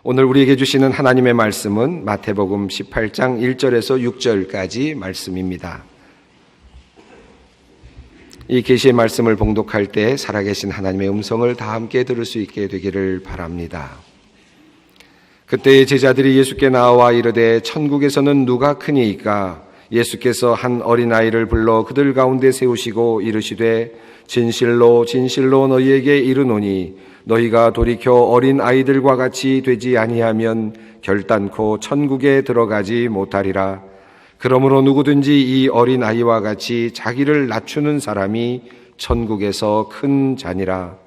오늘 우리에게 주시는 하나님의 말씀은 마태복음 18장 1절에서 6절까지 말씀입니다. 이 계시의 말씀을 봉독할 때 살아계신 하나님의 음성을 다 함께 들을 수 있게 되기를 바랍니다. 그때의 제자들이 예수께 나와 이르되 천국에서는 누가 크니이까? 예수께서 한 어린아이를 불러 그들 가운데 세우시고 이르시되 진실로 진실로 너희에게 이르노니 너희가 돌이켜 어린아이들과 같이 되지 아니하면 결단코 천국에 들어가지 못하리라. 그러므로 누구든지 이 어린아이와 같이 자기를 낮추는 사람이 천국에서 큰 자니라.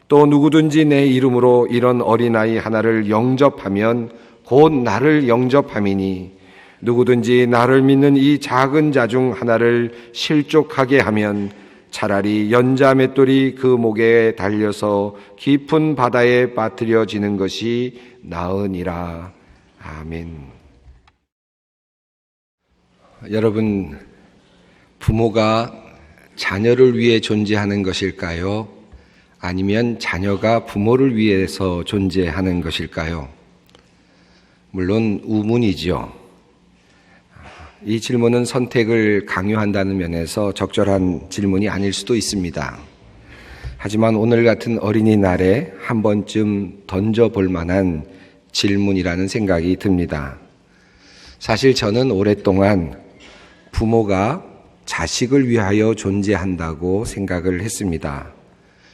또 누구든지 내 이름으로 이런 어린아이 하나를 영접하면 곧 나를 영접함이니 누구든지 나를 믿는 이 작은 자 중 하나를 실족하게 하면 차라리 연자 맷돌이 그 목에 달려서 깊은 바다에 빠뜨려지는 것이 나으니라. 아멘. 여러분, 부모가 자녀를 위해 존재하는 것일까요? 아니면 자녀가 부모를 위해서 존재하는 것일까요? 물론 우문이죠. 이 질문은 선택을 강요한다는 면에서 적절한 질문이 아닐 수도 있습니다. 하지만 오늘 같은 어린이날에 한 번쯤 던져볼 만한 질문이라는 생각이 듭니다. 사실 저는 오랫동안 부모가 자식을 위하여 존재한다고 생각을 했습니다.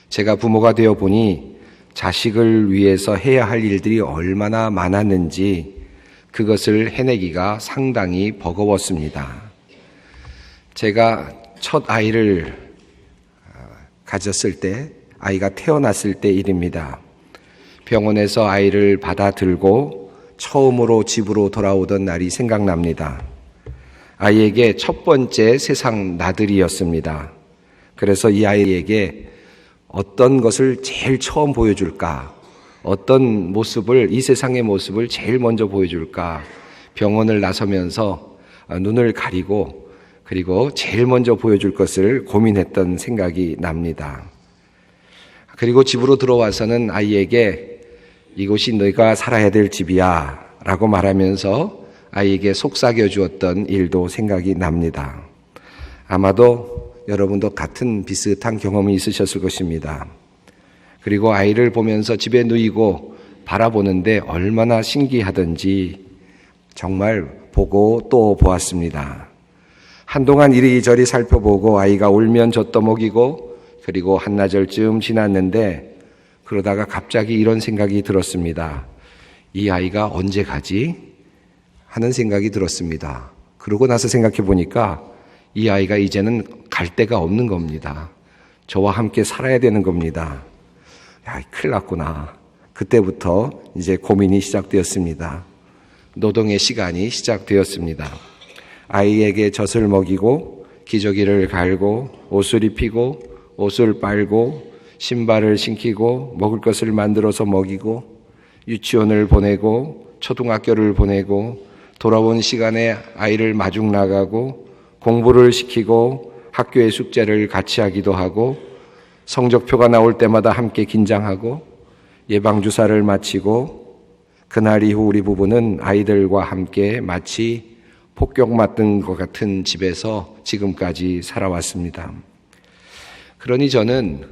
제가 부모가 되어 보니 자식을 위해서 해야 할 일들이 얼마나 많았는지 그것을 해내기가 상당히 버거웠습니다. 제가 첫 아이를 가졌을 때, 아이가 태어났을 때 일입니다. 병원에서 아이를 받아 들고 처음으로 집으로 돌아오던 날이 생각납니다. 아이에게 첫 번째 세상 나들이였습니다. 그래서 이 아이에게 어떤 것을 제일 처음 보여줄까? 어떤 모습을, 이 세상의 모습을 제일 먼저 보여줄까? 병원을 나서면서 눈을 가리고 그리고 제일 먼저 보여줄 것을 고민했던 생각이 납니다. 그리고 집으로 들어와서는 아이에게 이곳이 너희가 살아야 될 집이야 라고 말하면서 아이에게 속삭여 주었던 일도 생각이 납니다. 아마도 여러분도 같은 비슷한 경험이 있으셨을 것입니다. 그리고 아이를 보면서 집에 누이고 바라보는데 얼마나 신기하던지 정말 보고 또 보았습니다. 한동안 이리저리 살펴보고 아이가 울면 젖도 먹이고 그리고 한나절쯤 지났는데 그러다가 갑자기 이런 생각이 들었습니다. 이 아이가 언제 가지? 하는 생각이 들었습니다. 그러고 나서 생각해 보니까 이 아이가 이제는 갈 데가 없는 겁니다. 저와 함께 살아야 되는 겁니다. 야, 큰일 났구나. 그때부터 이제 고민이 시작되었습니다. 노동의 시간이 시작되었습니다. 아이에게 젖을 먹이고 기저귀를 갈고 옷을 입히고 옷을 빨고 신발을 신기고 먹을 것을 만들어서 먹이고 유치원을 보내고 초등학교를 보내고 돌아온 시간에 아이를 마중 나가고 공부를 시키고 학교의 숙제를 같이 하기도 하고 성적표가 나올 때마다 함께 긴장하고 예방주사를 마치고 그날 이후 우리 부부는 아이들과 함께 마치 폭격맞은 것 같은 집에서 지금까지 살아왔습니다. 그러니 저는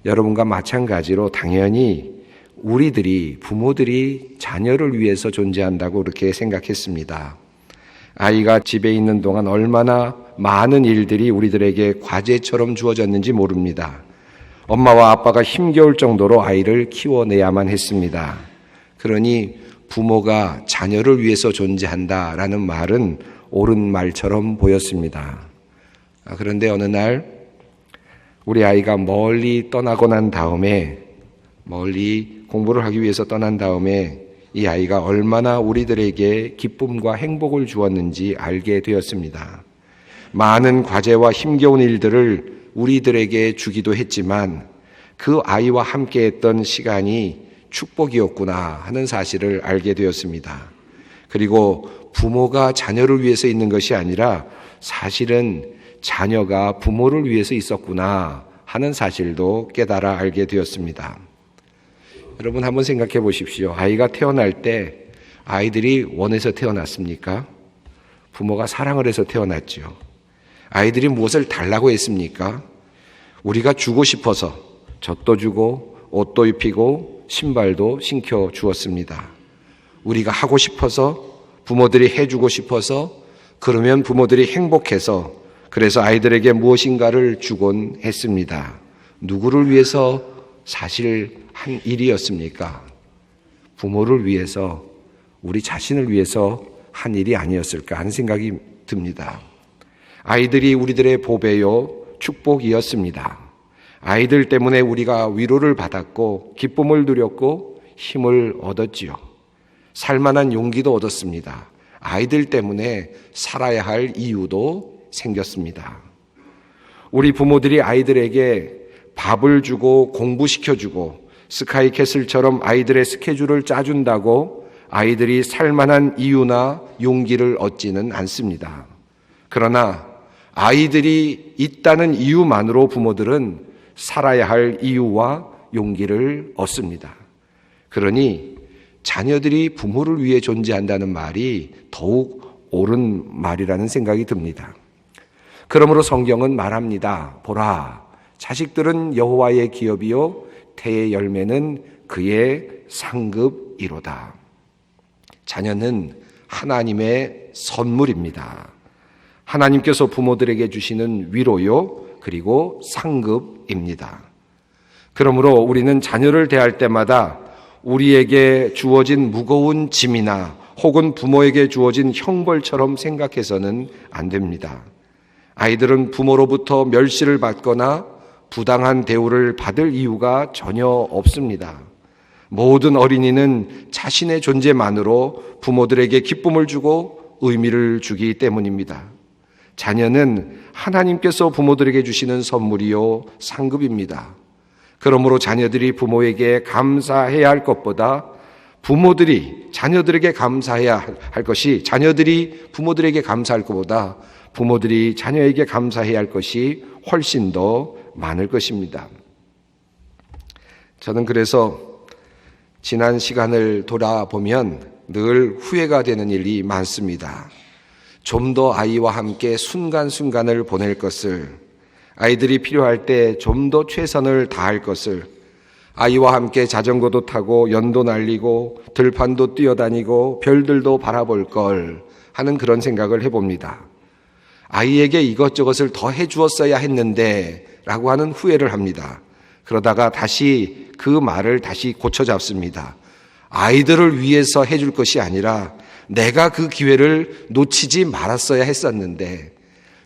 여러분과 마찬가지로 당연히 우리들이, 부모들이 자녀를 위해서 존재한다고 그렇게 생각했습니다. 아이가 집에 있는 동안 얼마나 많은 일들이 우리들에게 과제처럼 주어졌는지 모릅니다. 엄마와 아빠가 힘겨울 정도로 아이를 키워내야만 했습니다. 그러니 부모가 자녀를 위해서 존재한다라는 말은 옳은 말처럼 보였습니다. 그런데 어느 날 우리 아이가 멀리 떠나고 난 다음에, 멀리 공부를 하기 위해서 떠난 다음에 이 아이가 얼마나 우리들에게 기쁨과 행복을 주었는지 알게 되었습니다. 많은 과제와 힘겨운 일들을 우리들에게 주기도 했지만 그 아이와 함께 했던 시간이 축복이었구나 하는 사실을 알게 되었습니다. 그리고 부모가 자녀를 위해서 있는 것이 아니라 사실은 자녀가 부모를 위해서 있었구나 하는 사실도 깨달아 알게 되었습니다. 여러분 한번 생각해 보십시오. 아이가 태어날 때 아이들이 원해서 태어났습니까? 부모가 사랑을 해서 태어났죠. 아이들이 무엇을 달라고 했습니까? 우리가 주고 싶어서 젖도 주고 옷도 입히고 신발도 신겨 주었습니다. 우리가 하고 싶어서, 부모들이 해주고 싶어서, 그러면 부모들이 행복해서, 그래서 아이들에게 무엇인가를 주곤 했습니다. 누구를 위해서 사실 한 일이었습니까? 부모를 위해서, 우리 자신을 위해서 한 일이 아니었을까 하는 생각이 듭니다. 아이들이 우리들의 보배요, 축복이었습니다. 아이들 때문에 우리가 위로를 받았고 기쁨을 누렸고 힘을 얻었지요. 살만한 용기도 얻었습니다. 아이들 때문에 살아야 할 이유도 생겼습니다. 우리 부모들이 아이들에게 밥을 주고 공부시켜주고 스카이캐슬처럼 아이들의 스케줄을 짜준다고 아이들이 살만한 이유나 용기를 얻지는 않습니다. 그러나 아이들이 있다는 이유만으로 부모들은 살아야 할 이유와 용기를 얻습니다. 그러니 자녀들이 부모를 위해 존재한다는 말이 더욱 옳은 말이라는 생각이 듭니다. 그러므로 성경은 말합니다. 보라, 자식들은 여호와의 기업이요 태의 열매는 그의 상급이로다. 자녀는 하나님의 선물입니다. 하나님께서 부모들에게 주시는 위로요, 그리고 상급입니다. 그러므로 우리는 자녀를 대할 때마다 우리에게 주어진 무거운 짐이나 혹은 부모에게 주어진 형벌처럼 생각해서는 안 됩니다. 아이들은 부모로부터 멸시를 받거나 부당한 대우를 받을 이유가 전혀 없습니다. 모든 어린이는 자신의 존재만으로 부모들에게 기쁨을 주고 의미를 주기 때문입니다. 자녀는 하나님께서 부모들에게 주시는 선물이요 상급입니다. 그러므로 자녀들이 부모에게 감사해야 할 것보다 부모들이 자녀들에게 감사해야 할 것이, 자녀들이 부모들에게 감사할 것보다 부모들이 자녀에게 감사해야 할 것이 훨씬 더 많을 것입니다. 저는 그래서 지난 시간을 돌아보면 늘 후회가 되는 일이 많습니다. 좀 더 아이와 함께 순간순간을 보낼 것을, 아이들이 필요할 때 좀 더 최선을 다할 것을, 아이와 함께 자전거도 타고 연도 날리고 들판도 뛰어다니고 별들도 바라볼 걸 하는 그런 생각을 해봅니다. 아이에게 이것저것을 더 해주었어야 했는데 라고 하는 후회를 합니다. 그러다가 다시 그 말을 다시 고쳐 잡습니다. 아이들을 위해서 해줄 것이 아니라 내가 그 기회를 놓치지 말았어야 했었는데,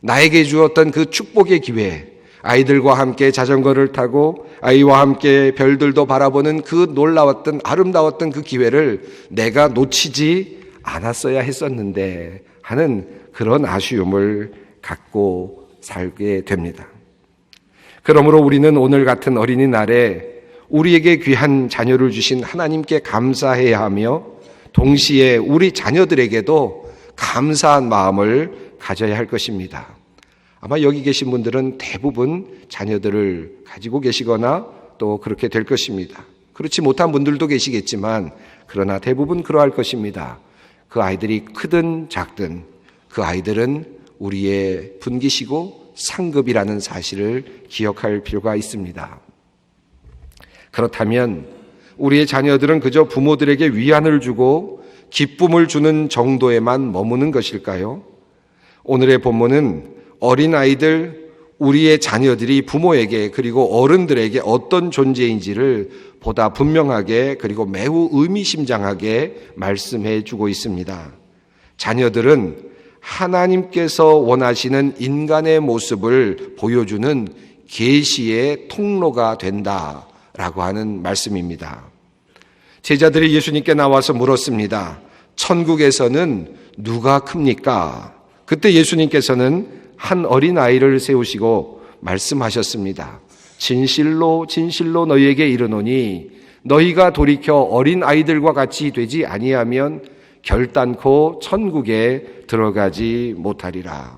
나에게 주었던 그 축복의 기회, 아이들과 함께 자전거를 타고 아이와 함께 별들도 바라보는 그 놀라웠던 아름다웠던 그 기회를 내가 놓치지 않았어야 했었는데 하는 그런 아쉬움을 갖고 살게 됩니다. 그러므로 우리는 오늘 같은 어린이날에 우리에게 귀한 자녀를 주신 하나님께 감사해야 하며 동시에 우리 자녀들에게도 감사한 마음을 가져야 할 것입니다. 아마 여기 계신 분들은 대부분 자녀들을 가지고 계시거나 또 그렇게 될 것입니다. 그렇지 못한 분들도 계시겠지만 그러나 대부분 그러할 것입니다. 그 아이들이 크든 작든 그 아이들은 우리의 분기시고 상급이라는 사실을 기억할 필요가 있습니다. 그렇다면 우리의 자녀들은 그저 부모들에게 위안을 주고 기쁨을 주는 정도에만 머무는 것일까요? 오늘의 본문은 어린아이들, 우리의 자녀들이 부모에게 그리고 어른들에게 어떤 존재인지를 보다 분명하게 그리고 매우 의미심장하게 말씀해 주고 있습니다. 자녀들은 하나님께서 원하시는 인간의 모습을 보여주는 계시의 통로가 된다라고 하는 말씀입니다. 제자들이 예수님께 나와서 물었습니다. 천국에서는 누가 큽니까? 그때 예수님께서는 한 어린아이를 세우시고 말씀하셨습니다. 진실로 진실로 너희에게 이르노니 너희가 돌이켜 어린아이들과 같이 되지 아니하면 결단코 천국에 들어가지 못하리라.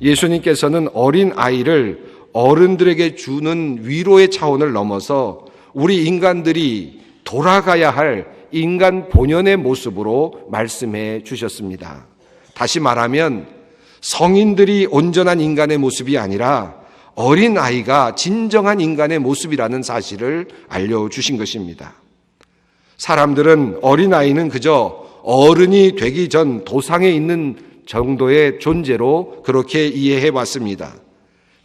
예수님께서는 어린아이를 어른들에게 주는 위로의 차원을 넘어서 우리 인간들이 돌아가야 할 인간 본연의 모습으로 말씀해 주셨습니다. 다시 말하면 성인들이 온전한 인간의 모습이 아니라 어린아이가 진정한 인간의 모습이라는 사실을 알려주신 것입니다. 사람들은 어린아이는 그저 어른이 되기 전 도상에 있는 정도의 존재로 그렇게 이해해 왔습니다.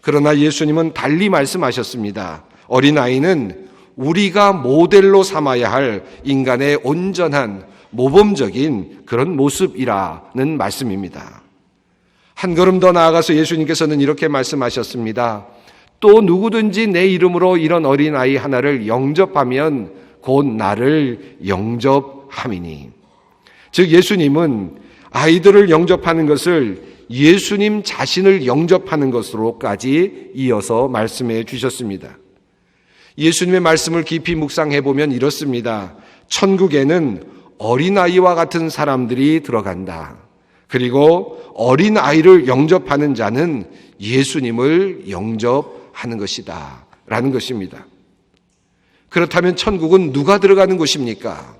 그러나 예수님은 달리 말씀하셨습니다. 어린아이는 우리가 모델로 삼아야 할 인간의 온전한 모범적인 그런 모습이라는 말씀입니다. 한 걸음 더 나아가서 예수님께서는 이렇게 말씀하셨습니다. 또 누구든지 내 이름으로 이런 어린아이 하나를 영접하면 곧 나를 영접함이니. 즉 예수님은 아이들을 영접하는 것을 예수님 자신을 영접하는 것으로까지 이어서 말씀해 주셨습니다. 예수님의 말씀을 깊이 묵상해 보면 이렇습니다. 천국에는 어린아이와 같은 사람들이 들어간다. 그리고 어린아이를 영접하는 자는 예수님을 영접하는 것이다. 라는 것입니다. 그렇다면 천국은 누가 들어가는 곳입니까?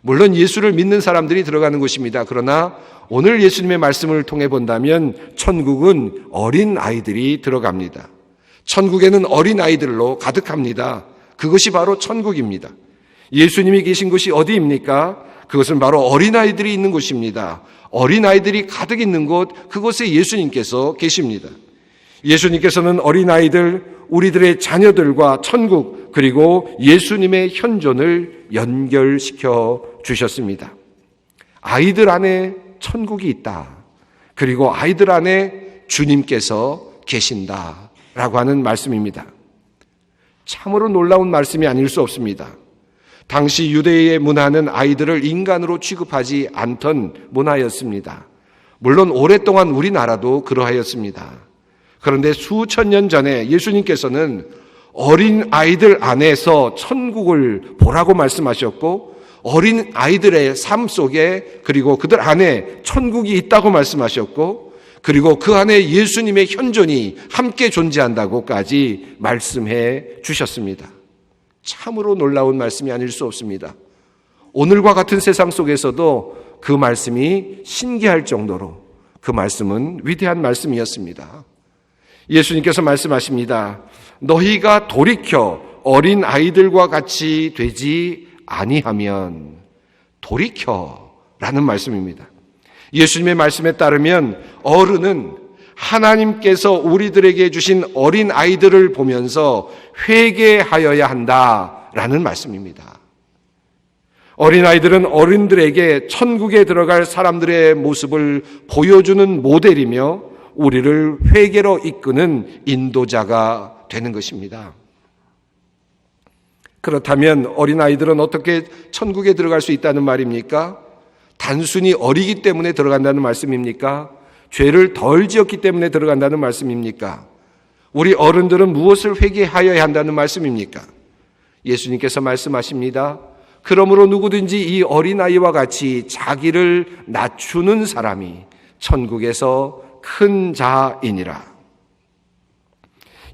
물론 예수를 믿는 사람들이 들어가는 곳입니다. 그러나 오늘 예수님의 말씀을 통해 본다면 천국은 어린아이들이 들어갑니다. 천국에는 어린아이들로 가득합니다. 그것이 바로 천국입니다. 예수님이 계신 곳이 어디입니까? 그것은 바로 어린아이들이 있는 곳입니다. 어린아이들이 가득 있는 곳, 그곳에 예수님께서 계십니다. 예수님께서는 어린아이들, 우리들의 자녀들과 천국, 그리고 예수님의 현존을 연결시켜 주셨습니다. 아이들 안에 천국이 있다. 그리고 아이들 안에 주님께서 계신다라고 하는 말씀입니다. 참으로 놀라운 말씀이 아닐 수 없습니다. 당시 유대의 문화는 아이들을 인간으로 취급하지 않던 문화였습니다. 물론 오랫동안 우리나라도 그러하였습니다. 그런데 수천 년 전에 예수님께서는 어린 아이들 안에서 천국을 보라고 말씀하셨고 어린 아이들의 삶 속에 그리고 그들 안에 천국이 있다고 말씀하셨고 그리고 그 안에 예수님의 현존이 함께 존재한다고까지 말씀해 주셨습니다. 참으로 놀라운 말씀이 아닐 수 없습니다. 오늘과 같은 세상 속에서도 그 말씀이 신기할 정도로 그 말씀은 위대한 말씀이었습니다. 예수님께서 말씀하십니다. 너희가 돌이켜 어린 아이들과 같이 되지 아니하면, 돌이켜라는 말씀입니다. 예수님의 말씀에 따르면 어른은 하나님께서 우리들에게 주신 어린 아이들을 보면서 회개하여야 한다라는 말씀입니다. 어린 아이들은 어른들에게 천국에 들어갈 사람들의 모습을 보여주는 모델이며 우리를 회개로 이끄는 인도자가 되는 것입니다. 그렇다면 어린아이들은 어떻게 천국에 들어갈 수 있다는 말입니까? 단순히 어리기 때문에 들어간다는 말씀입니까? 죄를 덜 지었기 때문에 들어간다는 말씀입니까? 우리 어른들은 무엇을 회개하여야 한다는 말씀입니까? 예수님께서 말씀하십니다. 그러므로 누구든지 이 어린아이와 같이 자기를 낮추는 사람이 천국에서 큰 자이니라.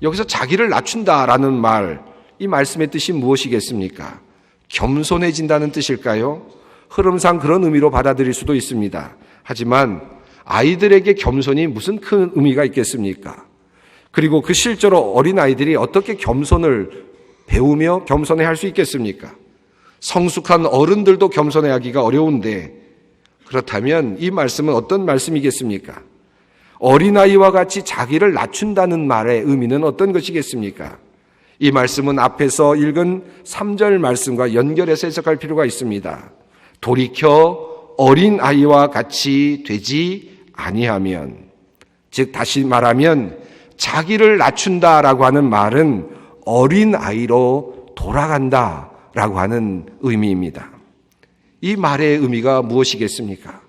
여기서 자기를 낮춘다라는 말, 이 말씀의 뜻이 무엇이겠습니까? 겸손해진다는 뜻일까요? 흐름상 그런 의미로 받아들일 수도 있습니다. 하지만 아이들에게 겸손이 무슨 큰 의미가 있겠습니까? 그리고 그 실제로 어린아이들이 어떻게 겸손을 배우며 겸손해 할 수 있겠습니까? 성숙한 어른들도 겸손해 하기가 어려운데 그렇다면 이 말씀은 어떤 말씀이겠습니까? 어린아이와 같이 자기를 낮춘다는 말의 의미는 어떤 것이겠습니까? 이 말씀은 앞에서 읽은 3절 말씀과 연결해서 해석할 필요가 있습니다. 돌이켜 어린아이와 같이 되지 아니하면, 즉 다시 말하면 자기를 낮춘다라고 하는 말은 어린아이로 돌아간다라고 하는 의미입니다. 이 말의 의미가 무엇이겠습니까?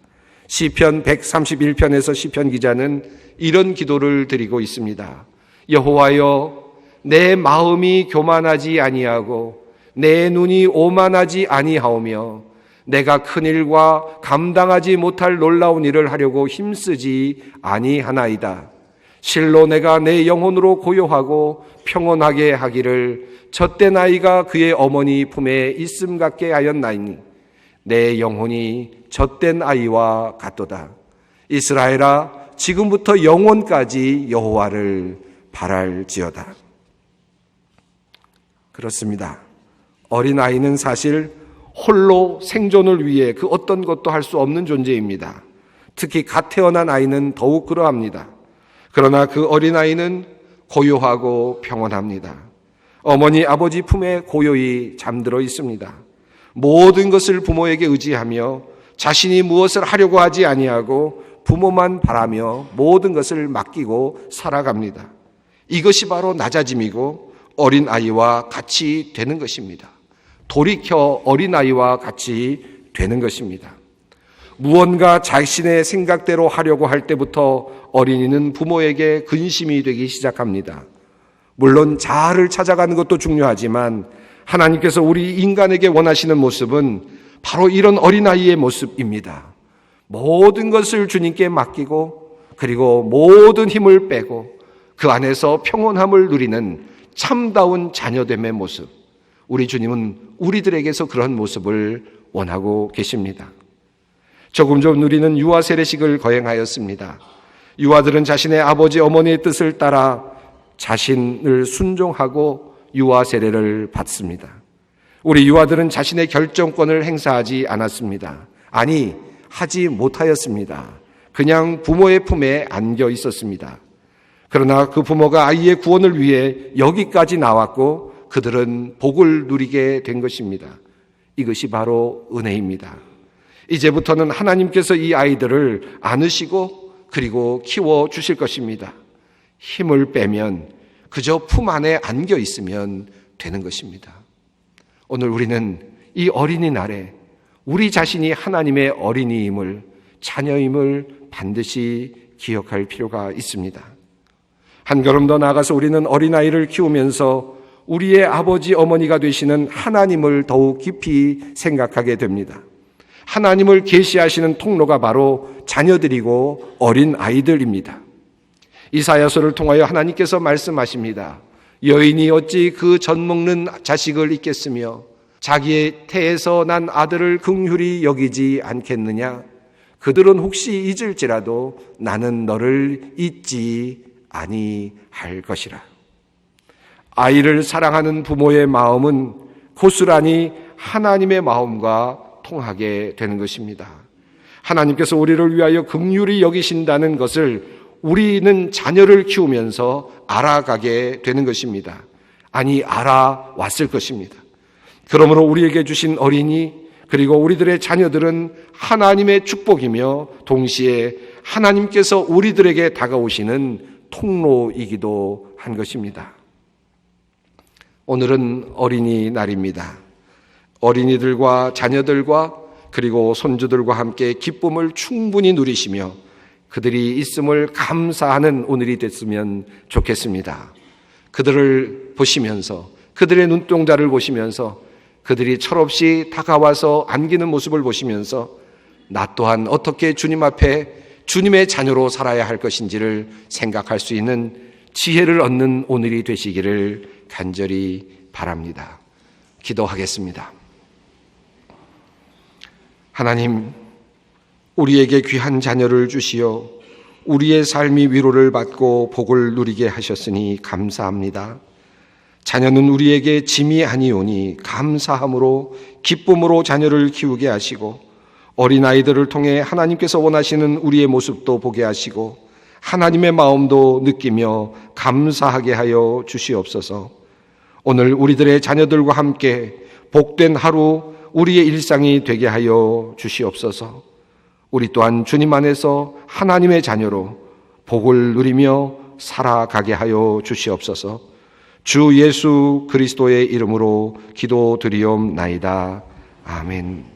시편 131편에서 시편 기자는 이런 기도를 드리고 있습니다. 여호와여, 내 마음이 교만하지 아니하고 내 눈이 오만하지 아니하오며 내가 큰 일과 감당하지 못할 놀라운 일을 하려고 힘쓰지 아니하나이다. 실로 내가 내 영혼으로 고요하고 평온하게 하기를 젖된 아이가 그의 어머니 품에 있음 같게 하였나이니 내 영혼이 젖된 아이와 같도다. 이스라엘아, 지금부터 영원까지 여호와를 바랄지어다. 그렇습니다. 어린아이는 사실 홀로 생존을 위해 그 어떤 것도 할 수 없는 존재입니다. 특히 갓 태어난 아이는 더욱 그러합니다. 그러나 그 어린아이는 고요하고 평온합니다. 어머니 아버지 품에 고요히 잠들어 있습니다. 모든 것을 부모에게 의지하며 자신이 무엇을 하려고 하지 아니하고 부모만 바라며 모든 것을 맡기고 살아갑니다. 이것이 바로 낮아짐이고 어린아이와 같이 되는 것입니다. 돌이켜 어린아이와 같이 되는 것입니다. 무언가 자신의 생각대로 하려고 할 때부터 어린이는 부모에게 근심이 되기 시작합니다. 물론 자아를 찾아가는 것도 중요하지만 하나님께서 우리 인간에게 원하시는 모습은 바로 이런 어린아이의 모습입니다. 모든 것을 주님께 맡기고 그리고 모든 힘을 빼고 그 안에서 평온함을 누리는 참다운 자녀됨의 모습. 우리 주님은 우리들에게서 그런 모습을 원하고 계십니다. 조금 전 우리는 유아 세례식을 거행하였습니다. 유아들은 자신의 아버지 어머니의 뜻을 따라 자신을 순종하고 유아 세례를 받습니다. 우리 유아들은 자신의 결정권을 행사하지 않았습니다. 아니, 하지 못하였습니다. 그냥 부모의 품에 안겨 있었습니다. 그러나 그 부모가 아이의 구원을 위해 여기까지 나왔고 그들은 복을 누리게 된 것입니다. 이것이 바로 은혜입니다. 이제부터는 하나님께서 이 아이들을 안으시고 그리고 키워 주실 것입니다. 힘을 빼면 그저 품 안에 안겨 있으면 되는 것입니다. 오늘 우리는 이 어린이날에 우리 자신이 하나님의 어린이임을, 자녀임을 반드시 기억할 필요가 있습니다. 한 걸음 더 나아가서 우리는 어린아이를 키우면서 우리의 아버지 어머니가 되시는 하나님을 더욱 깊이 생각하게 됩니다. 하나님을 계시하시는 통로가 바로 자녀들이고 어린 아이들입니다. 이사야서를 통하여 하나님께서 말씀하십니다. 여인이 어찌 그 젖먹는 자식을 잊겠으며 자기의 태에서 난 아들을 긍휼히 여기지 않겠느냐. 그들은 혹시 잊을지라도 나는 너를 잊지 아니할 것이라. 아이를 사랑하는 부모의 마음은 고스란히 하나님의 마음과 통하게 되는 것입니다. 하나님께서 우리를 위하여 긍휼히 여기신다는 것을 우리는 자녀를 키우면서 알아가게 되는 것입니다. 아니, 알아왔을 것입니다. 그러므로 우리에게 주신 어린이 그리고 우리들의 자녀들은 하나님의 축복이며 동시에 하나님께서 우리들에게 다가오시는 통로이기도 한 것입니다. 오늘은 어린이날입니다. 어린이들과 자녀들과 그리고 손주들과 함께 기쁨을 충분히 누리시며 그들이 있음을 감사하는 오늘이 됐으면 좋겠습니다. 그들을 보시면서 그들의 눈동자를 보시면서 그들이 철없이 다가와서 안기는 모습을 보시면서 나 또한 어떻게 주님 앞에 주님의 자녀로 살아야 할 것인지를 생각할 수 있는 지혜를 얻는 오늘이 되시기를 간절히 바랍니다. 기도하겠습니다. 하나님, 우리에게 귀한 자녀를 주시어 우리의 삶이 위로를 받고 복을 누리게 하셨으니 감사합니다. 자녀는 우리에게 짐이 아니오니 감사함으로 기쁨으로 자녀를 키우게 하시고 어린아이들을 통해 하나님께서 원하시는 우리의 모습도 보게 하시고 하나님의 마음도 느끼며 감사하게 하여 주시옵소서. 오늘 우리들의 자녀들과 함께 복된 하루 우리의 일상이 되게 하여 주시옵소서. 우리 또한 주님 안에서 하나님의 자녀로 복을 누리며 살아가게 하여 주시옵소서. 주 예수 그리스도의 이름으로 기도드리옵나이다. 아멘.